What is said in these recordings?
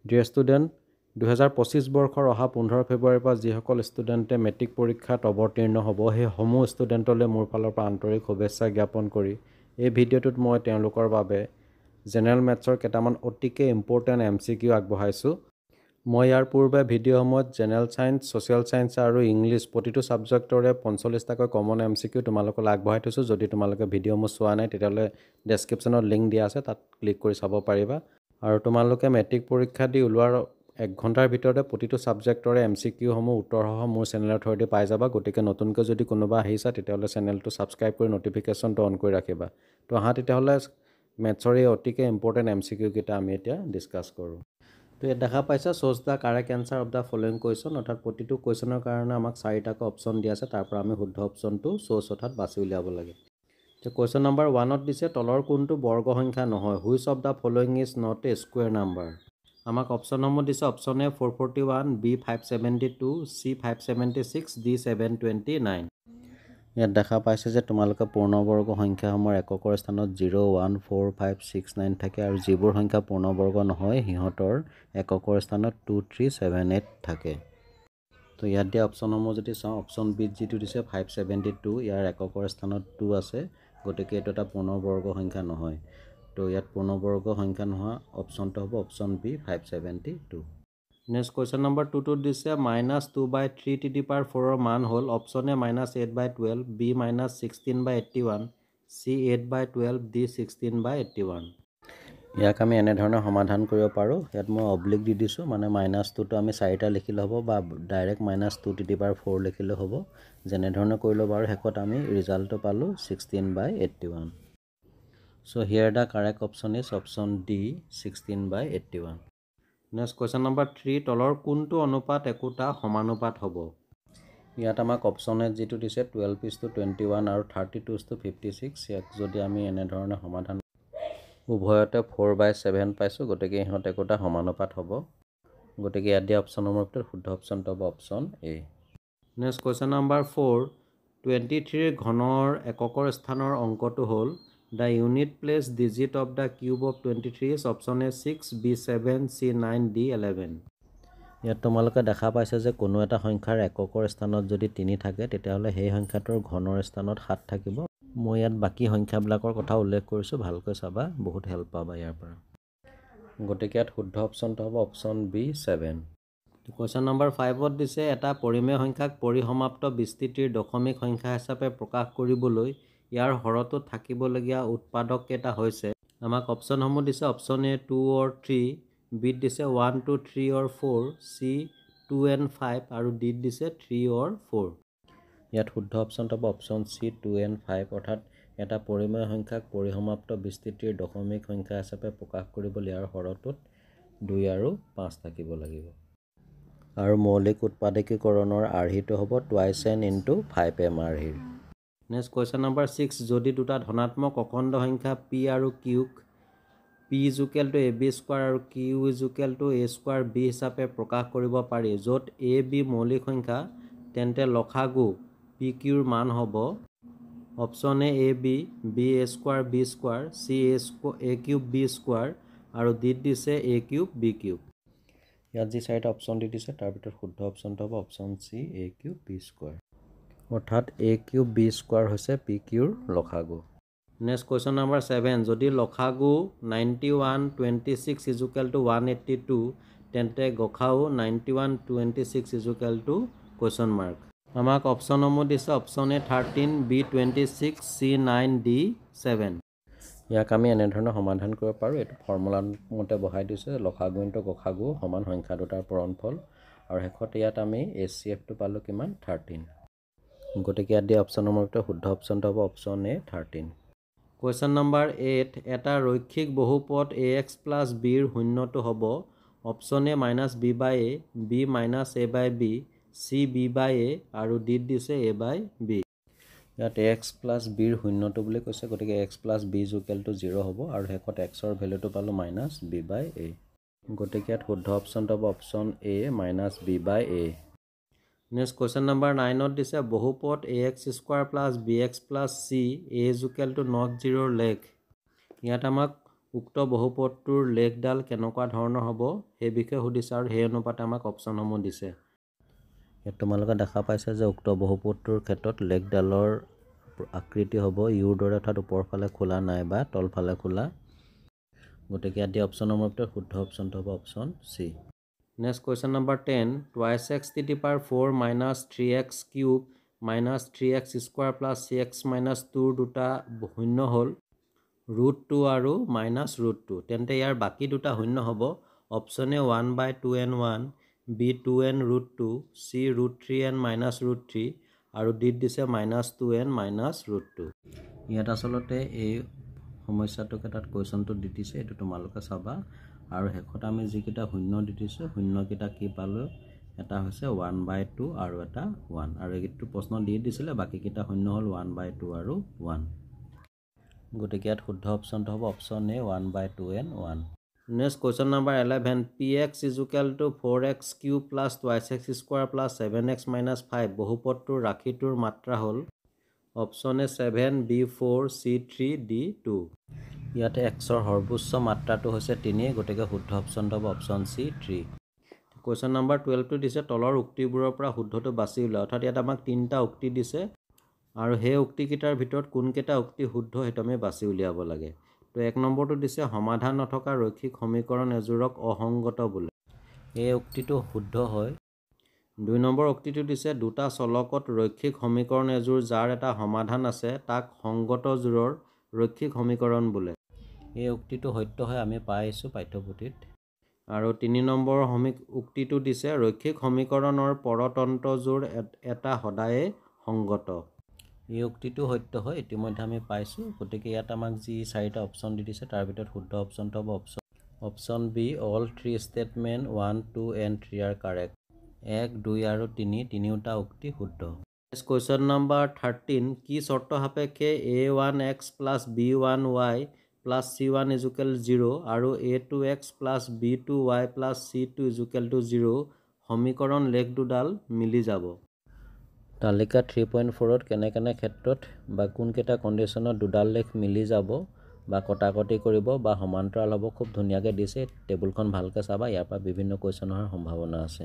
Dear student 2025 বৰ্ষৰ অহা 15 ফেব্ৰুৱাৰীৰ পৰা যিসকল ষ্টুডেণ্টে মেট্ৰিক পৰীক্ষাত অৱতীৰ্ণ হ'ব সেই সমূহ ষ্টুডেণ্টলৈ মোৰ ফালৰ পৰা আন্তৰিক শুভেচ্ছা জ্ঞাপন কৰি এই ভিডিঅ'টোত মই তেওঁলোকৰ বাবে জেনেৰেল মেথছৰ কেইটামান অতিকে ইম্পৰ্টেণ্ট MCQ আগবঢ়াইছোঁ। মই ইয়াৰ পূৰ্বে ভিডিঅ'সমূহত জেনেৰেল ছায়েন্স, ছ'চিয়েল ছায়েন্স আৰু ইংলিছ প্ৰতিটো ছাবজেক্টৰে 45টাকৈ কমন MCQ তোমালোকলৈ আগবঢ়াই থৈছোঁ। যদি তোমালোকে ভিডিঅ'সমূহ চোৱা নাই তেতিয়াহ'লে ডেছক্ৰিপশ্যনত লিংক দিয়া আছে, তাত ক্লিক কৰি চাব পাৰিবা। আৰু তোমালোকে মেট্ৰিক পৰীক্ষা দি ওলোৱাৰ 1 ঘণ্টাৰ ভিতৰতে প্ৰতিটো ছাবজেক্টৰে MCQসমূহ উত্তৰসহ মোৰ চেনেলৰ থ্ৰুৱেদি পাই যাবা। গতিকে নতুনকৈ যদি কোনোবা আহিছা তেতিয়াহ'লে চেনেলটো ছাবস্ক্ৰাইব কৰি নটিফিকেশ্যনটো অন কৰি ৰাখিবা। তো আহা তেতিয়াহ'লে মেথছৰ এই অতিকে ইম্পৰ্টেণ্ট MCQ কেইটা আমি এতিয়া ডিছকাছ কৰোঁ। তো ইয়াত দেখা পাইছা choose the correct answer of the following question, অৰ্থাৎ প্ৰতিটো কুৱেশ্যনৰ কাৰণে আমাক 4টাকৈ অপশ্যন দিয়া আছে, তাৰ পৰা আমি শুদ্ধ অপশ্যনটো চ'জ অৰ্থাৎ বাছি উলিয়াব লাগে। তো কুৱেশ্যন নম্বৰ 1ত দিছে তলৰ কোনটো বৰ্গ সংখ্যা নহয়, which of the following is not a square number. আমাক অপশ্যনসমূহ দিছে option A 441, B 572, C 576, D 729। ইয়াত দেখা পাইছে যে তোমালোকে পূৰ্ণবৰ্গ সংখ্যাসমূহৰ এককৰ স্থানত 0, 1, 4, 5, 6, 9 থাকে আৰু যিবোৰ সংখ্যা পূৰ্ণবৰ্গ নহয় সিহঁতৰ এককৰ স্থানত 2, 3, 7, 8 থাকে। তো ইয়াত দিয়া অপশ্যনসমূহ যদি চাওঁ, অপশ্যন বিত যিটো দিছে 572, ইয়াৰ এককৰ স্থানত 2 আছে, গতিকে এইটো এটা পূৰ্ণবৰ্গ সংখ্যা নহয়। তো ইয়াত পূৰ্ণবৰ্গ সংখ্যা নোহোৱা অপশ্যনটো হ'ব option B 572। Next question number 2টোত দিছে -2/3^4 মান হ'ল option A -8/12, B -16/81, C 8/12, D 16/81। ইয়াক আমি এনেধৰণে সমাধান কৰিব পাৰোঁ। ইয়াত মই অব্লিক দি দিছোঁ, মানে -2টো আমি 4টা লিখিলে হ'ব বা ডাইৰেক্ট -2^4 লিখিলে হ'ব। যেনেধৰণে কৰিলে বাৰু শেষত আমি ৰিজাল্টটো পালোঁ 16/81। So here the correct option is option D, 16/81. Next question number 3, তলৰ কোনটো অনুপাত একোটা সমানুপাত হ'ব। ইয়াত আমাক অপশ্যনে যিটো দিছে 12:21 আৰু 32:56, ইয়াক যদি আমি এনেধৰণে সমাধান উভয়তে 4/7 পাইছোঁ, গতিকে ইহঁত একোটা সমানুপাত হ'ব। গতিকে ইয়াত দিয়া অপশ্যনসমূহৰ ভিতৰত শুদ্ধ অপশ্যনটো হ'ব অপশ্যন এ। নেক্সট কুৱেশ্যন নম্বৰ 4, 23 ঘনৰ এককৰ স্থানৰ অংকটো হ'ল the unit place digit of the cube of 23 is option A 6, B 7, C 9, D 11। ইয়াত তোমালোকে দেখা পাইছে যে কোনো এটা সংখ্যাৰ এককৰ স্থানত যদি 3 থাকে তেতিয়াহ'লে সেই সংখ্যাটোৰ ঘনৰ স্থানত 7 থাকিব। মই ইয়াত বাকী সংখ্যাবিলাকৰ কথা উল্লেখ কৰিছোঁ, ভালকৈ চাবা, বহুত হেল্প পাবা ইয়াৰ পৰা। গতিকে ইয়াত শুদ্ধ অপশ্যনটো হ'ব অপশ্যন বি 7। কুৱেশ্যন নম্বৰ 5ত দিছে এটা পৰিমেয় সংখ্যাক পৰিসমাপ্ত বিস্তৃতিৰ দশমিক সংখ্যা হিচাপে প্ৰকাশ কৰিবলৈ ইয়াৰ হৰটোত থাকিবলগীয়া উৎপাদক কেইটা হৈছে। আমাক অপশ্যনসমূহ দিছে অপশ্যন এ 2 or 3, বিত দিছে 1, 2, 3 or 4, চি 2 and 5 আৰু ডিত দিছে 3 or 4। ইয়াত শুদ্ধ অপশ্যনটো হ'ব অপশ্যন চি 2 and 5, অৰ্থাৎ এটা পৰিমেয় সংখ্যাক পৰিসমাপ্ত বিস্তৃতিৰ দশমিক সংখ্যা হিচাপে প্ৰকাশ কৰিবলৈ ইয়াৰ হৰটোত 2 আৰু 5 থাকিব লাগিব। আৰু মৌলিক উৎপাদকীকৰণৰ আৰ্হিটো হ'ব twice n into 5m আৰ্হিৰ। নেক্সট কুৱেশ্যন নম্বৰ 6, যদি দুটা ধনাত্মক অখণ্ড সংখ্যা p আৰু qক p = ab² আৰু q = a² b হিচাপে প্ৰকাশ কৰিব পাৰি, য'ত a b মৌলিক সংখ্যা, তেন্তে লসাগু pqৰ মান হ'ব অপশ্যন এ ab, b a² b², c a³ b² আৰু ডিত দিছে a³ b³। ইয়াত যি 4টা অপশ্যন দি দিছে তাৰ ভিতৰত শুদ্ধ অপশ্যনটো হ'ব অপশ্যন চি a³ b², অৰ্থাৎ a³ b² হৈছে pqৰ লসাগু। নেক্সট কুৱেশ্যন নম্বৰ 7, যদি লসাগু 91, 26 = 182, তেন্তে গসাউ 91, 26 ? আমাক অপশ্যনসমূহ দিছে option A 13, B 26, C 9, D 7। ইয়াক আমি এনেধৰণে সমাধান কৰিব পাৰোঁ। এইটো ফৰ্মুলা মতে বহাই দিছে লসাগু ইনটু গসাগু সমান সংখ্যা দুটাৰ পূৰণফল, আৰু শেষত ইয়াত আমি HCFটো পালোঁ কিমান 13। গতিকে ইয়াত দিয়া অপশ্যনসমূহৰ ভিতৰত শুদ্ধ অপশ্যনটো হ'ব অপশ্যন এ 13। কুৱেশ্যন নম্বৰ 8, এটা ৰৈখিক বহুপদ ax + bৰ শূন্যটো হ'ব option A -b/a, b -a/b, c b/a আৰু ডিত দিছে a/b। ইয়াত ax + bৰ শূন্যটো বুলি কৈছে, গতিকে x + b = 0 হ'ব আৰু শেষত xৰ ভেলুটো পালোঁ -b/a। গতিকে ইয়াত শুদ্ধ অপশ্যনটো হ'ব option A -b/a। Next question number 9ত দিছে বহুপদ ax² + bx + c a = ≠ 0 লেখ। ইয়াত আমাক উক্ত বহুপদটোৰ লেখডাল কেনেকুৱা ধৰণৰ হ'ব সেই বিষয়ে সুধিছে আৰু সেই অনুপাতে আমাক অপশ্যনসমূহ দিছে। ইয়াত তোমালোকে দেখা পাইছা যে উক্ত বহুপদটোৰ ক্ষেত্ৰত লেখডালৰ আকৃতি হ'ব ইউৰ দৰে, অৰ্থাৎ ওপৰ ফালে খোলা নাইবা তলফালে খোলা। গতিকে ইয়াত দিয়া অপশ্যনসমূহৰ ভিতৰত শুদ্ধ অপশ্যনটো হ'ব option C. Next question number 10 2x to the power 4 minus 3x cube minus 3x square plus 6x minus 2 দুটা শূন্য হ'ল √2 আৰু -√2। তেন্তে ইয়াৰ বাকী দুটা শূন্য হ'ব। অপশ্যন এ 1/2n1, B 2n√2, C √3n -√3 আৰু ডিত দিছে -2n -√2। ইয়াত আচলতে এই সমস্যাটোক এটাত কুৱেশ্যনটো দি দিছে, এইটো তোমালোকে চাবা। আৰু শেষত আমি যিকেইটা শূন্য দি দিছোঁ শূন্যকেইটা কি পালোঁ, এটা হৈছে 1/2 আৰু এটা 1, আৰু এইটো প্ৰশ্ন দি দিছিলে বাকীকেইটা শূন্য হ'ল 1/2 আৰু 1। গতিকে ইয়াত শুদ্ধ অপশ্যনটো হ'ব অপশ্যন এ 1/2n1। Next question number 11 px = 4x cube plus 2x square plus 7x minus 5 বহুপদটোৰ ৰাশিটোৰ মাত্ৰা হ'ল option A 7, B 4, C 3, D 2। ইয়াতে এক্সৰ সৰ্বোচ্চ মাত্ৰাটো হৈছে 3, গতিকে শুদ্ধ অপশ্যনটো হ'ব অপশ্যন চি 3। কুৱেশ্যন নম্বৰ 12টো দিছে তলৰ উক্তিবোৰৰ পৰা শুদ্ধটো বাছি উলিওৱা, অৰ্থাৎ ইয়াত আমাক 3টা উক্তি দিছে আৰু সেই উক্তিকেইটাৰ ভিতৰত কোনকেইটা উক্তি শুদ্ধ সেইটো আমি বাছি উলিয়াব লাগে। তো 1 নম্বৰটো দিছে সমাধান নথকা ৰৈখিক সমীকৰণ এযোৰক অসংগত বোলে। এই উক্তিটো শুদ্ধ হয়। 2 নম্বৰ উক্তিটো দিছে দুটা চলকত ৰৈখিক সমীকৰণ এযোৰ যাৰ এটা সমাধান আছে তাক সংগত জোৰৰ ৰৈখিক সমীকৰণ বোলে। এই উক্তিটো সত্য হয়, আমি পাই আহিছোঁ পাঠ্যপুথিত। আৰু 3 নম্বৰ উক্তিটো দিছে ৰৈখিক সমীকৰণৰ পৰতন্ত্ৰযোৰ এটা সদায়ে সংগত। এই উক্তিটো সত্য হয়, ইতিমধ্যে আমি পাইছোঁ। গতিকে ইয়াত আমাক যি 4টা অপশ্যন দি দিছে তাৰ ভিতৰত শুদ্ধ অপশ্যনটো হ'ব option B, all 3 statement 1, 2 and 3 are correct। 1, 2 আৰু 3 তিনিওটা উক্তি শুদ্ধ। কুৱেশ্যন নম্বৰ 13 কি চৰ্ত সাপেক্ষে a1x + b1y + c1 = 0 আৰু a2x + b2y + c2 = 0 সমীকৰণ লেখ দুডাল মিলি যাব। তালিকা 3.4ত কেনে ক্ষেত্ৰত বা কোনকেইটা কণ্ডিশ্যনত দুডাল লেখ মিলি যাব বা কটাকটি কৰিব বা সমান্তৰাল হ'ব খুব ধুনীয়াকৈ দিছে। টেবুলখন ভালকৈ চাবা, ইয়াৰ পৰা বিভিন্ন কুৱেশ্যন অহাৰ সম্ভাৱনা আছে।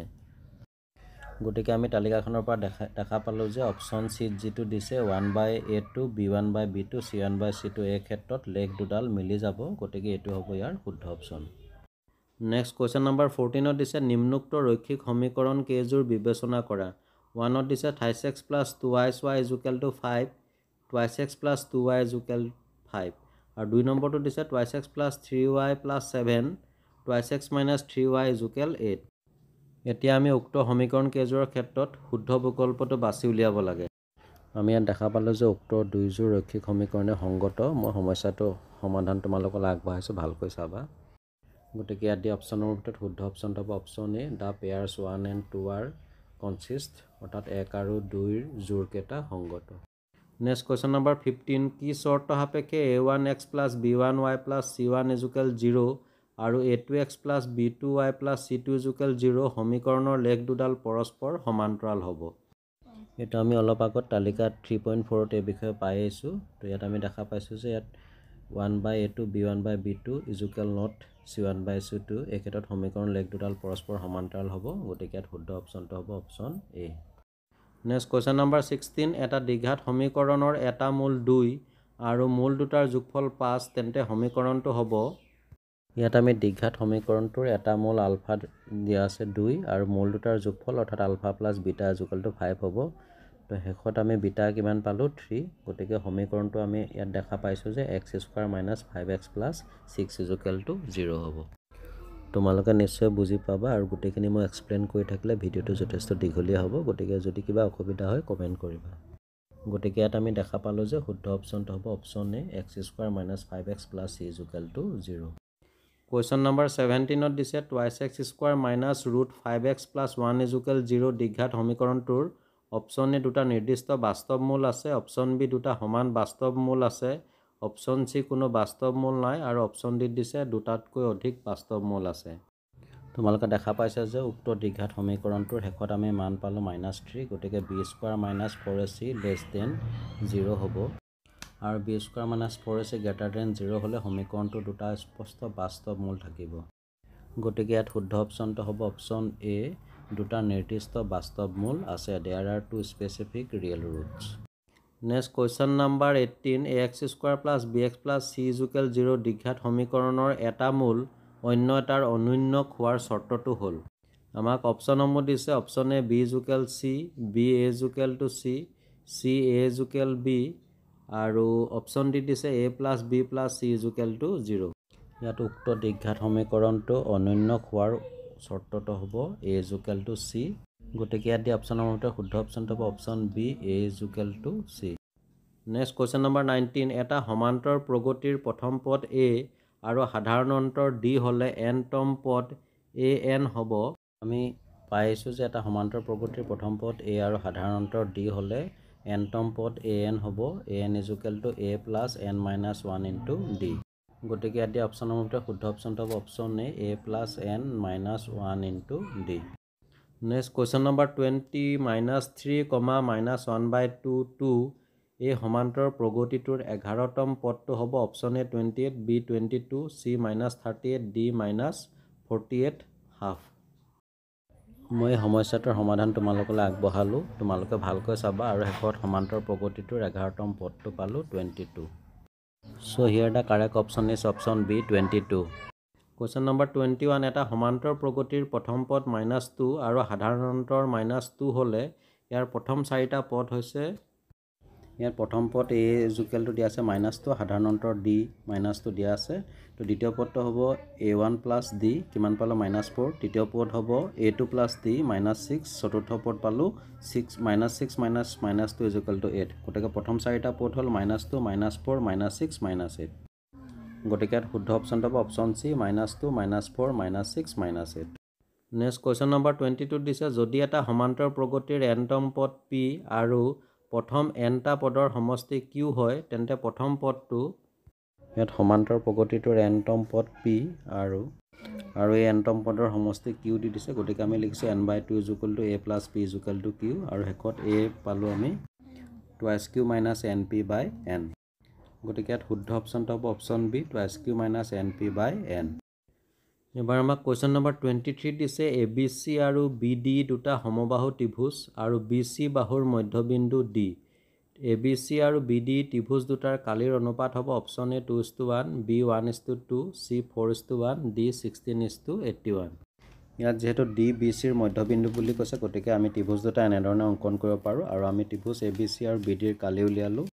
গতিকে আমি তালিকাখনৰ পৰা দেখা পালোঁ যে অপশ্যন চিত যিটো দিছে 1/a2, b1/b2, c1/c2 এই ক্ষেত্ৰত লেখ দুডাল মিলি যাব। গতিকে এইটো হ'ব ইয়াৰ শুদ্ধ অপশ্যন। নেক্সট কুৱেশ্যন নম্বৰ 14ত দিছে নিম্নোক্ত ৰৈখিক সমীকৰণ কেইযোৰ বিবেচনা কৰা। 1ত দিছে 3x + 2y = 5, 2x + 2y = 5 আৰু 2 নম্বৰটো দিছে 2x + 3y + 7, 2x - 3y = 8। এতিয়া আমি উক্ত সমীকৰণ কেইযোৰৰ ক্ষেত্ৰত শুদ্ধ বিকল্পটো বাছি উলিয়াব লাগে। আমি ইয়াত দেখা পালোঁ যে উক্ত দুয়োযোৰ ৰৈখিক সমীকৰণে সংগত। মই সমস্যাটো সমাধান তোমালোকলৈ আগবঢ়াইছোঁ, ভালকৈ চাবা। গতিকে ইয়াত দিয়া অপশ্যনৰ ভিতৰত শুদ্ধ অপশ্যনটো হ'ব option A, the pairs 1 and 2 are consist, অৰ্থাৎ 1 আৰু 2ৰ জোৰকেইটা সংগত। নেক্সট কুৱেশ্যন নম্বৰ 15 কি চৰ্ত সাপেক্ষে a1x + b1y + c1 = 0 আৰু a2x + b2y + c2 = 0 সমীকৰণৰ লেখ দুডাল পৰস্পৰ সমান্তৰাল হ'ব। এইটো আমি অলপ আগত তালিকাত 3.4ত এই বিষয়ে পাই আহিছোঁ। তো ইয়াত আমি দেখা পাইছোঁ যে ইয়াত 1/a2, b1/b2 = not c1/c2। এই ক্ষেত্ৰত সমীকৰণ লেখ দুডাল পৰস্পৰ সমান্তৰাল হ'ব। গতিকে ইয়াত শুদ্ধ অপশ্যনটো হ'ব অপশ্যন এ। নেক্সট কুৱেশ্যন নম্বৰ 16 এটা দ্বিঘাত সমীকৰণৰ এটা মূল 2 আৰু মূল দুটাৰ যোগফল 5, তেন্তে সমীকৰণটো হ'ব। ইয়াত আমি দ্বিঘাত সমীকৰণটোৰ এটা মূল আলফা দিয়া আছে 2 আৰু মূল দুটাৰ যোগফল অৰ্থাৎ আলফা + বিটা = 5 হ'ব। তো শেষত আমি বিটা কিমান পালোঁ 3। গতিকে সমীকৰণটো আমি ইয়াত দেখা পাইছোঁ যে x² - 5x + 6 = 0 হ'ব। তোমালোকে নিশ্চয় বুজি পাবা আৰু গোটেইখিনি মই এক্সপ্লেইন কৰি থাকিলে ভিডিঅ'টো যথেষ্ট দীঘলীয়া হ'ব। গতিকে যদি কিবা অসুবিধা হয় কমেণ্ট কৰিবা। গতিকে ইয়াত আমি দেখা পালোঁ যে শুদ্ধ অপশ্যনটো হ'ব option A, x² - 5x + c = 0। Question number 17ত দিছে 2x² - √5x + 1 = 0 দ্বিঘাত সমীকৰণটোৰ অপশ্যন এ দুটা নিৰ্দিষ্ট বাস্তৱ মূল আছে, অপশ্যন বি দুটা সমান বাস্তৱ মূল আছে, অপশ্যন চি কোনো বাস্তৱ মূল নাই আৰু অপশ্যন ডিত দিছে দুটাতকৈ অধিক বাস্তৱ মূল আছে। তোমালোকে দেখা পাইছা যে উক্ত দ্বিঘাত সমীকৰণটোৰ শেষত আমি মান পালোঁ -3। গতিকে b² - 4ac <0 হ'ব। আৰু b square minus 4ac greater than 0 হ'লে সমীকৰণটো দুটা স্পষ্ট বাস্তৱ মূল থাকিব গতিকে ইয়াত শুদ্ধ অপশ্যনটো হ'ব অপশ্যন এ দুটা নিৰ্দিষ্ট বাস্তৱ মূল আছে there are two specific real roots next question number 18 ax square plus bx plus c equal 0 দ্বিঘাত সমীকৰণৰ এটা মূল অন্য এটাৰ অনন্য হোৱাৰ চৰ্তটো হ'ল আমাক অপশ্যনসমূহ দিছে option A b equal c b a equal to c c a equal b আৰু অপশ্যন ডি দিছে a plus b plus c equal to 0 ইয়াত উক্ত দ্বিঘাত সমীকৰণটো অনন্য হোৱাৰ চৰ্তটো হ'ব a ইকুৱেল টু c গতিকে ইয়াত দিয়া অপশ্যনৰ মতে শুদ্ধ অপশ্যনটো হ'ব option B a equal to c next question number 19 এটা সমান্তৰ প্ৰগতিৰ প্ৰথম পদ a আৰু সাধাৰণ অন্তৰ d হ'লে n-তম পদ an হ'ব আমি পাইছোঁ যে এটা সমান্তৰ প্ৰগতিৰ প্ৰথম পদ a আৰু সাধাৰণ অন্তৰ d হ'লে n-তম পদ an হ'ব an equal to a plus n minus 1 into d গতিকে ইয়াত দিয়া অপশ্যনৰ মতে শুদ্ধ অপশ্যনটো হ'ব option A a plus n minus 1 into d next question number 20 -3, -1/2 2 এই সমান্তৰ প্ৰগতিটোৰ 11তম পদটো হ'ব অপশ্যন এ 28 b 22 c -38 d -48 হাফ মই সমস্যাটোৰ সমাধান তোমালোকলৈ আগবঢ়ালোঁ তোমালোকে ভালকৈ চাবা আৰু শেষত সমান্তৰ প্ৰগতিটোৰ 11তম পদটো পালোঁ 22 So here the correct option is option B 22 Question number 21 এটা সমান্তৰ প্ৰগতিৰ প্ৰথম পদ -2 আৰু সাধাৰণ অন্তৰ -2 হ'লে ইয়াৰ প্ৰথম চাৰিটা পদ হৈছে ইয়াৰ প্ৰথম পদ a ইকুৱেল টু দিয়া আছে -2 সাধাৰণ অন্তৰ d -2 দিয়া আছে তো দ্বিতীয় পদটো হ'ব a1 প্লাছ d কিমান পালো -4 তৃতীয় পদ হ'ব a2 প্লাছ d -6 চতুৰ্থ পদ পালো 6 -2 ইকুৱেল টু 8 গতিকে প্ৰথম চাৰিটা পদ হ'ল -2 -4 -6 -8 গতিকে শুদ্ধ অপশ্যনটো হ'ব option C -2 -4 -6 -8 next question number 22 দিছে যদি এটা সমান্তৰ প্ৰগতিৰ n-তম পদ p আৰু প্ৰথম n-টা পদৰ সমষ্টি q হয় তেন্তে প্ৰথম পদটো ইয়াত সমান্তৰ প্ৰগতিটোৰ n-তম পদ p আৰু এই n-তম পদৰ সমষ্টি q দি দিছে গতিকে আমি লিখিছোঁ n/2 equal to a plus p equal to q আৰু শেষত a পালোঁ আমি টুৱাইচ q মাইনাছ np/n গতিকে ইয়াত শুদ্ধ অপশ্যনটো হ'ব option B twice q minus np/n এবাৰ আমাক কুৱেশ্যন নম্বৰ 23 দিছে ABC আৰু BD দুটা সমবাহু ত্ৰিভুজ আৰু BC বাহুৰ মধ্যবিন্দু D ABC আৰু BD ত্ৰিভুজ দুটাৰ কালিৰ অনুপাত হ'ব অপশ্যন এ 2:1 B 1:2 C 4:1 D 16:81 ইয়াত যেহেতু D BC ৰ মধ্যবিন্দু বুলি কৈছে গতিকে আমি ত্ৰিভুজ দুটা এনেধৰণে অংকন কৰিব পাৰোঁ আৰু আমি ত্ৰিভুজ ABC আৰু BD ৰ কালি উলিয়ালোঁ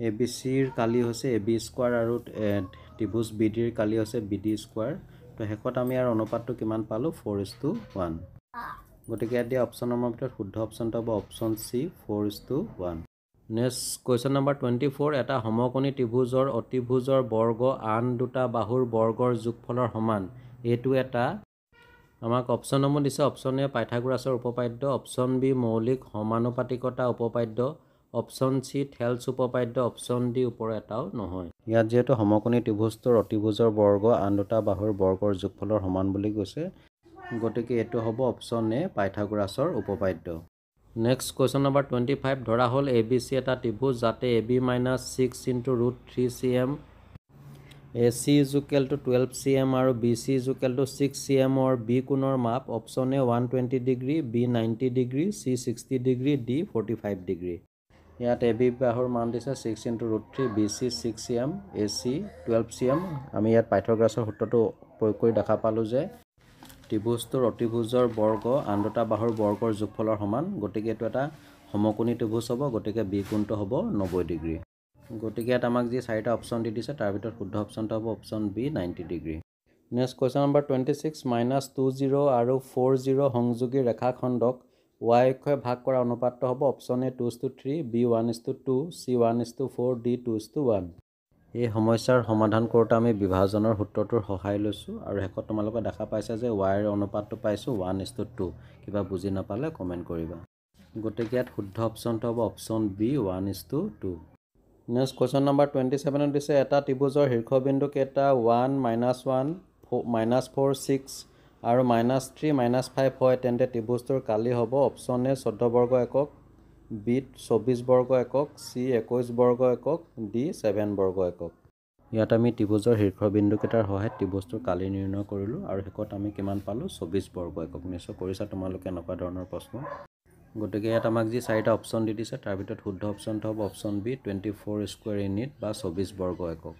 ABC ৰ কালি হৈছে AB স্কয়াৰ আৰু ত্ৰিভুজ BD ৰ কালি হৈছে BD স্কয়াৰ তো শেষত আমি ইয়াৰ অনুপাতটো কিমান পালোঁ 4:1 গতিকে ইয়াত দিয়া অপশ্যনৰ ভিতৰত শুদ্ধ অপশ্যনটো হ'ব option C 4:1 next question number 24 এটা সমকোণী ত্ৰিভুজৰ অতিভুজৰ বৰ্গ আন দুটা বাহুৰ বৰ্গৰ যোগফলৰ সমান এইটো এটা আমাক অপশ্যনসমূহ দিছে অপশ্যন এ পাইথাগোৰাছৰ উপপাদ্য অপশ্যন বি মৌলিক সমানুপাতিকতা উপপাদ্য অপশ্যন চি থেলছ উপপাদ্য অপশ্যন ডি ওপৰ এটাও নহয় ইয়াত যেহেতু সমকোণী ত্ৰিভুজটোৰ অতিভুজৰ বৰ্গ আন দুটা বাহুৰ বৰ্গৰ যোগফলৰ সমান বুলি কৈছে গতিকে এইটো হ'ব অপশ্যন এ পাইথাগোৰাছৰ উপপাদ্য নেক্সট কুৱেশ্যন নম্বৰ 25 ধৰা হ'ল ABC এটা ত্ৰিভুজ যাতে AB - 6 × √3 cm AC equal to 12 cm আৰু BC ইকুৱেল টু 6 cm ৰ B কোণৰ মাপ option A 120 degree B 90 degree C 60 degree D 45 degree ইয়াত AB বাহুৰ মান দিছে 6 × √3 BC 6 cm AC 12 cm আমি ইয়াত পাইথাগোৰাছৰ সূত্ৰটো প্ৰয়োগ কৰি দেখা পালোঁ যে ত্ৰিভুজটোৰ অতিভুজৰ বৰ্গ আন দুটা বাহুৰ বৰ্গৰ যোগফলৰ সমান গতিকে এইটো এটা সমকোণী ত্ৰিভুজ হ'ব গতিকে B কোণটো হ'ব 90 ডিগ্ৰী গতিকে ইয়াত আমাক যি চাৰিটা অপশ্যন দি দিছে তাৰ ভিতৰত শুদ্ধ অপশ্যনটো হ'ব option B 90 degree next question number 26 -20 আৰু 40 সংযোগী ৰেখাখণ্ডক y অক্ষৰে ভাগ কৰা অনুপাতটো হ'ব অপশ্যন এ 2:3 B 1:2 C 1:4 D 2:1 এই সমস্যাৰ সমাধান কৰোঁতে আমি বিভাজনৰ সূত্ৰটোৰ সহায় লৈছোঁ আৰু শেষত তোমালোকে দেখা পাইছা যে y ৰ অনুপাতটো পাইছোঁ 1:2 কিবা বুজি নাপালে কমেণ্ট কৰিবা গতিকে ইয়াত শুদ্ধ অপশ্যনটো হ'ব option B 1:2 next question number 27 দিছে এটা ত্ৰিভুজৰ শীৰ্ষবিন্দু কেইটা 1 -1 -4 6 আৰু -3 -5 হয় তেন্তে ত্ৰিভুজটোৰ কালি হ'ব অপশ্যন এ 14 বৰ্গ একক বিত 24 বৰ্গ একক, চি 21 বৰ্গ একক, ডি 7 বৰ্গ একক। ইয়াত আমি ত্ৰিভুজৰ শীৰ্ষবিন্দুকেইটাৰ সহায়ত ত্ৰিভুজটোৰ কালি নিৰ্ণয় কৰিলোঁ আৰু শেষত আমি কিমান পালোঁ 24 বৰ্গ একক। নিশ্চয় কৰিছা তোমালোকে এনেকুৱা ধৰণৰ প্ৰশ্ন। গতিকে ইয়াত আমাক যি 4টা অপশ্যন দি দিছে তাৰ ভিতৰত শুদ্ধ অপশ্যনটো হ'ব অপশ্যন বি 24 স্কুৱেৰ ইউনিট বা 24 বৰ্গ একক।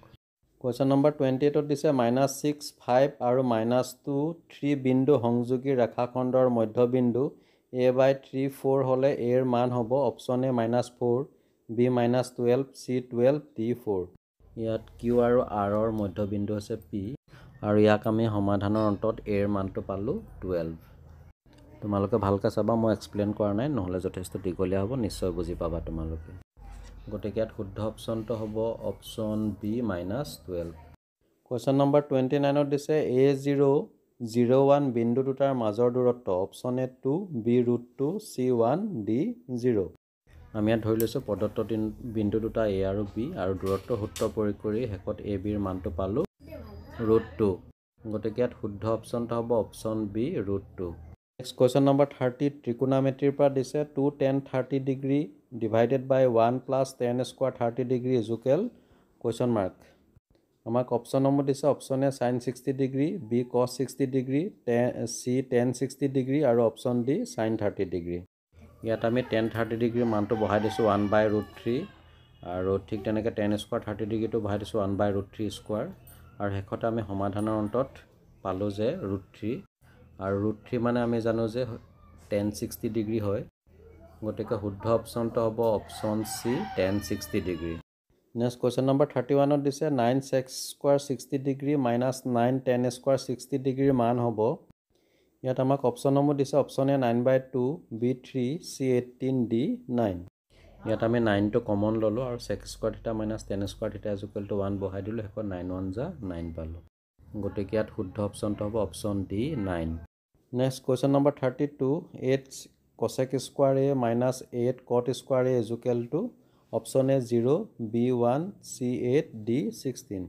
কুৱেশ্যন নম্বৰ 28ত দিছে -6, 5 আৰু -2, 3 বিন্দু সংযোগী ৰেখাখণ্ডৰ মধ্যবিন্দু a/3, 4 হ'লে a ৰ মান হ'ব option A -4, B -12, C 12, D 4। ইয়াত কিউ আৰু আৰৰ মধ্যবিন্দু আছে পি আৰু ইয়াক আমি সমাধানৰ অন্তত a ৰ মানটো পালোঁ 12। তোমালোকে ভালকৈ চাবা, মই এক্সপ্লেইন কৰা নাই, নহ'লে যথেষ্ট দীঘলীয়া হ'ব, নিশ্চয় বুজি পাবা তোমালোকে। গতিকে ইয়াত শুদ্ধ অপশ্যনটো হ'ব অপশ্যন বি -12। কুৱেশ্যন নম্বৰ 29ত দিছে A0, 01 বিন্দু দুটাৰ মাজৰ দূৰত্ব option A 2, B √2, C 1, D 0। আমি ইয়াত ধৰি লৈছোঁ প্ৰদত্ত বিন্দু দুটা এ আৰু বি আৰু দূৰত্ব সূত্ৰ প্ৰয়োগ কৰি শেষত এ বিৰ মানটো পালোঁ √2। গতিকে ইয়াত শুদ্ধ অপশ্যনটো হ'ব option B √2। Next question number 30 ত্ৰিকোণমিতিৰ পৰা দিছে 2 tan 30 degree divided by 1 + tan square 30 degree equal question mark. আমাক অপশ্যনসমূহ দিছে option A sin 60 degree, B cos 60 degree, C tan 60 degree আৰু অপশ্যন ডি sin 30 ডিগ্ৰী। ইয়াত আমি tan 30 ডিগ্ৰীৰ মানটো বহাই দিছোঁ 1/√3 আৰু ঠিক তেনেকৈ tan স্কোৱাৰ 30 ডিগ্ৰীটো বহাই দিছোঁ 1/√3 স্কোৱাৰ আৰু শেষত আমি সমাধানৰ অন্তত পালোঁ যে √3 আৰু √3 মানে আমি জানো যে tan 60 ডিগ্ৰী হয়। গতিকে শুদ্ধ অপশ্যনটো হ'ব option C tan 60 degree. Next question number 31ত দিছে 9 sec square 60 degree -9 tan square 60 ডিগ্ৰীৰ মান হ'ব। ইয়াত আমাক অপশ্যনসমূহ দিছে option A 9/2, B 3, C 18, D 9। ইয়াত আমি 9টো কমন ল'লোঁ আৰু sec স্কোৱাৰ থিটা - tan স্কোৱাৰ থিটা = 1 বহাই দিলোঁ, শেষত 9 × 1 = 9 পালোঁ। গতিকে ইয়াত শুদ্ধ অপশ্যনটো হ'ব option D 9। Next question number 32 8 cosec square a -8 cot square a = option A 0, B 1, C 8, D 16।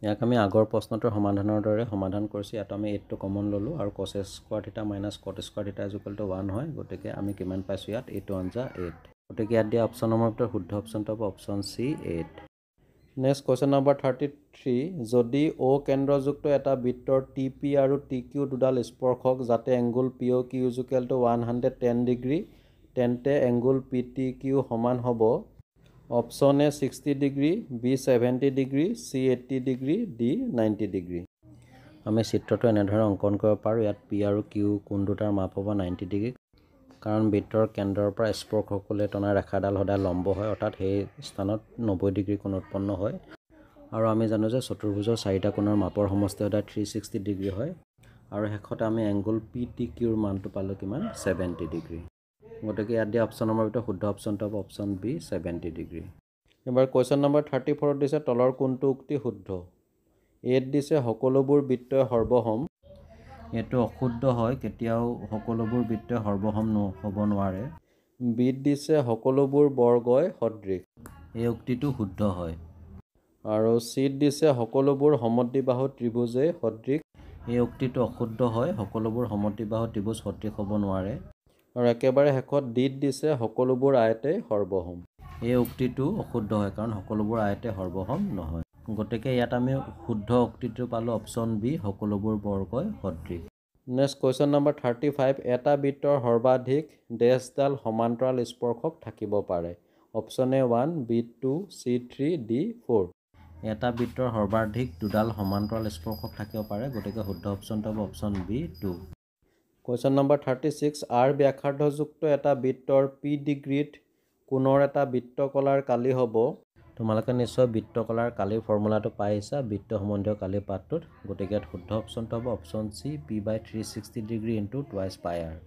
ইয়াক আমি আগৰ প্ৰশ্নটোৰ সমাধানৰ দৰে সমাধান কৰিছোঁ। ইয়াত আমি 8টো কমন ল'লোঁ আৰু cos স্কোৱাৰ থিটা - cot স্কোৱাৰ থিটা = 1 হয়। গতিকে আমি কিমান পাইছোঁ ইয়াত 8 × 1 = 8। গতিকে ইয়াত দিয়া অপশ্যনসমূহৰ ভিতৰত শুদ্ধ অপশ্যনটো হ'ব option C 8। Next question number 33 যদি অ কেন্দ্ৰযুক্ত এটা বৃত্তৰ টি পি আৰু টি কিউ দুডাল স্পৰ্শক যাতে angle P O' Q = 110 degree তেন্তে এংগুল পি টি কিউ সমান হ'ব option A 60 degree, B 70 degree, C 80 degree, D 90 degree. আমি চিত্ৰটো এনেদৰে অংকন কৰিব পাৰোঁ। ইয়াত পি আৰু কিউ কোণ দুটাৰ মাপ হ'ব 90 ডিগ্ৰী, কাৰণ বৃত্তৰ কেন্দ্ৰৰ পৰা স্পৰ্শকলৈ টনা ৰেখাডাল সদায় লম্ব হয়, অৰ্থাৎ সেই স্থানত 90 ডিগ্ৰী কোণ উৎপন্ন হয়। আৰু আমি জানো যে চতুৰ্ভুজৰ 4টা কোণৰ মাপৰ সমষ্টি সদায় 360 ডিগ্ৰী হয় আৰু শেষতে আমি এংগুল পি টি কিউৰ মানটো পালোঁ কিমান 70 ডিগ্ৰী। গতিকে ইয়াত দিয়া অপশ্যনৰ ভিতৰত শুদ্ধ অপশ্যনটো হ'ব অপশ্যন বি 70 ডিগ্ৰী। এবাৰ কুৱেশ্যন নম্বৰ 34ত দিছে তলৰ কোনটো উক্তি শুদ্ধ। এত দিছে সকলোবোৰ বৃত্তই সৰ্বসম। এইটো অশুদ্ধ হয়, কেতিয়াও সকলোবোৰ বৃত্তই সৰ্বসম হ'ব নোৱাৰে। বিত দিছে সকলোবোৰ বৰ্গই সদৃশ। এই উক্তিটো শুদ্ধ হয়। আৰু চিত দিছে সকলোবোৰ সমদ্বিবাহু ত্ৰিভুজেই সদৃশ। এই উক্তিটো অশুদ্ধ হয়, সকলোবোৰ সমদ্বিবাহু ত্ৰিভুজ সদৃশ হ'ব নোৱাৰে। আৰু একেবাৰে শেষত ডিত দিছে সকলোবোৰ আয়তেই সৰ্বসম। এই উক্তিটো অশুদ্ধ হয়, কাৰণ সকলোবোৰ আয়তে সৰ্বসম নহয়। গতিকে ইয়াত আমি শুদ্ধ উক্তিটো পালোঁ অপশ্যন বি সকলোবোৰ বৰ্গই সদৃশ। নেক্সট কুৱেশ্যন নম্বৰ 35 এটা বৃত্তৰ সৰ্বাধিক ডেছডাল সমান্তৰাল স্পৰ্শক থাকিব পাৰে। Option A 1, B 2, C 3, D 4। এটা বৃত্তৰ সৰ্বাধিক দুডাল সমান্তৰাল স্পৰ্শক থাকিব পাৰে। গতিকে শুদ্ধ অপশ্যনটো হ'ব option B 2। Question number 36 R ব্যাসাৰ্ধযুক্ত এটা বৃত্তৰ পি ডিগ্ৰীত কোণৰ এটা বৃত্তকলাৰ কালি হ'ব। তোমালোকে নিশ্চয় বৃত্তকলাৰ কালিৰ ফৰ্মুলাটো পাই আহিছা বৃত্ত সম্বন্ধীয় কালি পাঠটোত। গতিকে ইয়াত শুদ্ধ অপশ্যনটো হ'ব অপশ্যন চি p/360 ডিগ্ৰী × 2 পাই আৰ।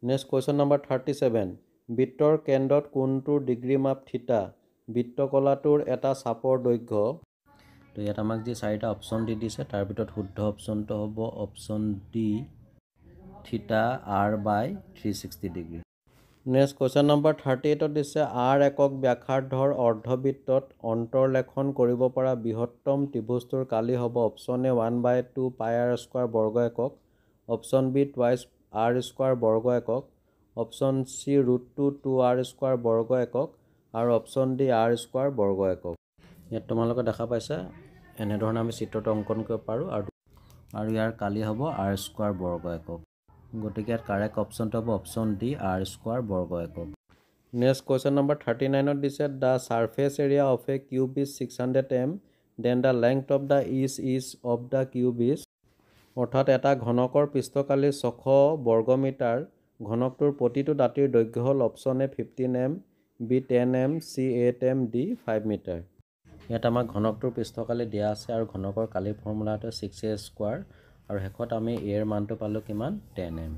নেক্সট কুৱেশ্যন নম্বৰ 37 বৃত্তৰ কেন্দ্ৰত কোণটোৰ ডিগ্ৰী মাপ থিটা, বৃত্তকলাটোৰ এটা চাপৰ দৈৰ্ঘ্য। তো ইয়াত আমাক যি 4টা অপশ্যন দি দিছে তাৰ ভিতৰত শুদ্ধ অপশ্যনটো হ'ব option D theta r/360 degree. Next question number 38ত দিছে আৰ একক ব্যাসাৰ্ধৰ অৰ্ধবৃত্তত অন্তৰ্লেখন কৰিব পৰা বৃহত্তম ত্ৰিভুজটোৰ কালি হ'ব অপশ্যন এ 1/2 πr² বৰ্গ একক, অপশ্যন বি 2r² বৰ্গ একক, অপশ্যন চি √2 2r স্কোৱাৰ বৰ্গ একক আৰু অপশ্যন ডি r স্কোৱাৰ বৰ্গ একক। ইয়াত তোমালোকে দেখা পাইছা এনেধৰণে আমি চিত্ৰটো অংকন কৰিব পাৰোঁ আৰু ইয়াৰ কালি হ'ব r স্কোৱাৰ বৰ্গ একক। গতিকে ইয়াত কাৰেক্ট অপশ্যনটো হ'ব অপশ্যন ডি r স্কোৱাৰ বৰ্গ একক। নেক্সট কুৱেশ্যন নম্বৰ 39ত দিছে the surface area of a cube is 600 m then the length of the is of the cube is. অৰ্থাৎ এটা ঘনকৰ পৃষ্ঠকালি 600 বৰ্গমিটাৰ। ঘনকটোৰ প্ৰতিটো দাঁতিৰ দৈৰ্ঘ্য হ'ল option A 15 m, B 10 m, C 8 m, D 5 metre. ইয়াত আমাক ঘনকটোৰ পৃষ্ঠকালি দিয়া আছে আৰু ঘনকৰ কালিৰ ফৰ্মুলাটো 6a স্কোৱাৰ আৰু শেষত আমি এৰ মানটো পালোঁ কিমান 10 m।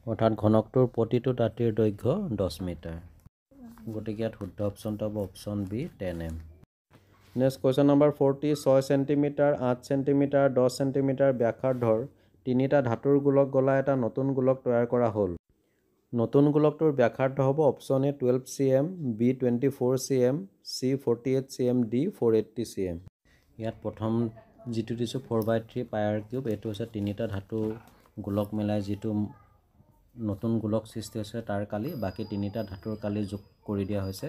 অৰ্থাৎ ঘনকটোৰ প্ৰতিটো দাঁতিৰ দৈৰ্ঘ্য 10 মিটাৰ। গতিকে ইয়াত শুদ্ধ অপশ্যনটো হ'ব option B 10 m। Next question number 40 6 centimetre 8 centimetre 10 centimetre ব্যাসাৰ্ধৰ তিনিটা ধাতুৰ গোলক গলা এটা নতুন গোলক তৈয়াৰ কৰা হ'ল। নতুন গোলকটোৰ ব্যাসাৰ্ধ হ'ব option A 12 cm, B 24 cm, C 48 cm, D 480 cm। ইয়াত প্ৰথম যিটো দিছোঁ 4/3 পায়াৰ কিউব, এইটো হৈছে তিনিটা ধাতু গোলক মিলাই যিটো নতুন গোলক সৃষ্টি হৈছে তাৰ কালি, বাকী তিনিটা ধাতুৰ কালি যোগ কৰি দিয়া হৈছে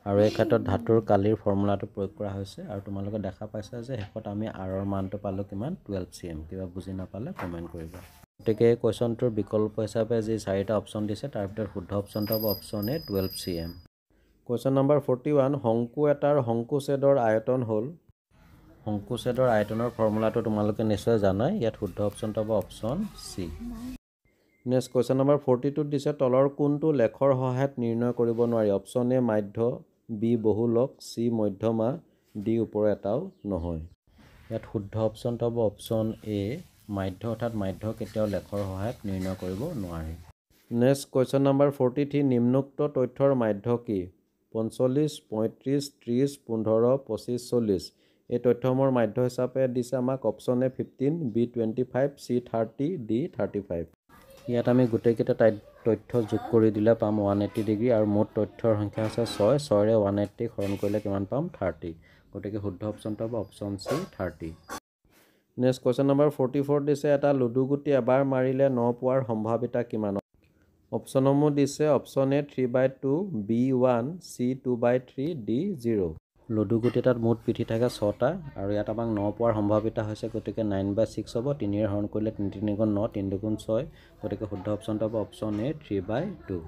আৰু এই ক্ষেত্ৰত ধাতুৰ কালিৰ ফৰ্মুলাটো প্ৰয়োগ কৰা হৈছে। আৰু তোমালোকে দেখা পাইছা যে শেষত আমি আৰৰ মানটো পালোঁ কিমান 12 cm। কিবা বুজি নাপালে কমেণ্ট কৰিবা। গতিকে এই কুৱেশ্যনটোৰ বিকল্প হিচাপে যি চাৰিটা অপশ্যন দিছে তাৰ ভিতৰত শুদ্ধ অপশ্যনটো হ'ব option A 12 cm। Question number 41 Shanku এটাৰ শংকুছেদৰ আয়তন হ'ল। শংকুছেদৰ আয়তনৰ ফৰ্মুলাটো তোমালোকে নিশ্চয় জানাই। ইয়াত শুদ্ধ অপশ্যনটো হ'ব option C. Next question number 42 দিছে তলৰ কোনটো লেখৰ সহায়ত নিৰ্ণয় কৰিব নোৱাৰি। অপশ্যন এ মাধ্য, বি বহুলক, চি মধ্যমা, ডি ওপৰৰ এটাও নহয়। ইয়াত শুদ্ধ অপশ্যনটো হ'ব অপশ্যন এ মাধ্য, অৰ্থাৎ মাধ্য কেতিয়াও লেখৰ সহায়ত নিৰ্ণয় কৰিব নোৱাৰি। নেক্সট কুৱেশ্যন নম্বৰ 43 নিম্নোক্ত তথ্যৰ মাধ্য কি। 45, 35, 30, 15, 25, 40। এই তথ্যসমূহৰ মাধ্য হিচাপে দিছে আমাক option A 15, B 25, C 30, D 35। ইয়াত আমি গোটেইকেইটা তথ্য যোগ কৰি দিলে পাম 180 ডিগ্ৰী আৰু মুঠ তথ্যৰ সংখ্যা আছে 6। 6ৰে 180 হৰণ কৰিলে কিমান পাম 30। গতিকে শুদ্ধ অপশ্যনটো হ'ব option C 30। Next question number 44 দিছে এটা লুডু গুটি এবাৰ মাৰিলে 9 পোৱাৰ সম্ভাৱিতা কিমান। অপশ্যনসমূহ দিছে option A 3/2, B 1, C 2/3, D 0। Ludo গুটি এটাত মুঠ পিঠি থাকে 6টা আৰু ইয়াত আমাক 9 পোৱাৰ সম্ভাৱিতা হৈছে, গতিকে 9/6 হ'ব। 3ৰে হৰণ কৰিলে 3 3 গুণ 9, 3 2 গুণ 6। গতিকে শুদ্ধ অপশ্যনটো হ'ব option A 3/2।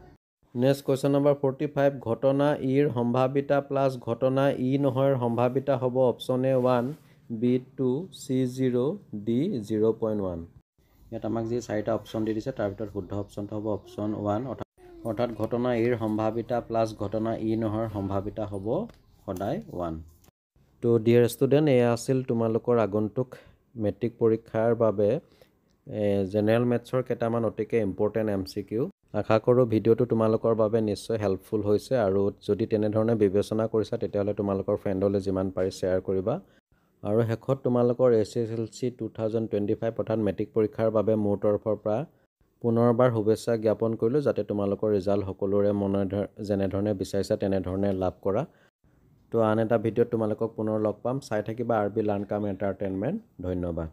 Next question number 45 ঘটনা ইৰ সম্ভাৱিতা প্লাছ ঘটনা ই নহয়ৰ সম্ভাৱিতা হ'ব option A 1, B 2, C 0, D 0.1। ইয়াত আমাক যি চাৰিটা অপশ্যন দি দিছে তাৰ ভিতৰত শুদ্ধ অপশ্যনটো হ'ব অপশ্যন 1, অৰ্থাৎ ঘটনা ইৰ সম্ভাৱিতা প্লাছ ঘটনা ই নহয়ৰ সম্ভাৱিতা হ'ব সদায় 1। তো ডিয়াৰ ষ্টুডেণ্ট, এয়া আছিল তোমালোকৰ আগন্তুক মেট্ৰিক পৰীক্ষাৰ বাবে জেনেৰেল মেথছৰ কেইটামান অতিকে ইম্পৰ্টেণ্ট MCQ। আশা কৰোঁ ভিডিঅ'টো তোমালোকৰ বাবে নিশ্চয় হেল্পফুল হৈছে আৰু যদি তেনেধৰণে বিবেচনা কৰিছা তেতিয়াহ'লে তোমালোকৰ ফ্ৰেণ্ডলৈ যিমান পাৰি শ্বেয়াৰ কৰিবা। আৰু শেষত তোমালোকৰ SSLC 2025 অৰ্থাৎ মেট্ৰিক পৰীক্ষাৰ বাবে মোৰ তৰফৰ পৰা পুনৰবাৰ শুভেচ্ছা জ্ঞাপন কৰিলোঁ, যাতে তোমালোকৰ ৰিজাল্ট সকলোৰে যেনেধৰণে বিচাৰিছা তেনেধৰণে লাভ কৰা। তো আন এটা ভিডিঅ'ত তোমালোকক পুনৰ লগ পাম। চাই থাকিবা RB লাৰ্ণ কাম এণ্টাৰটেইনমেণ্ট। ধন্যবাদ।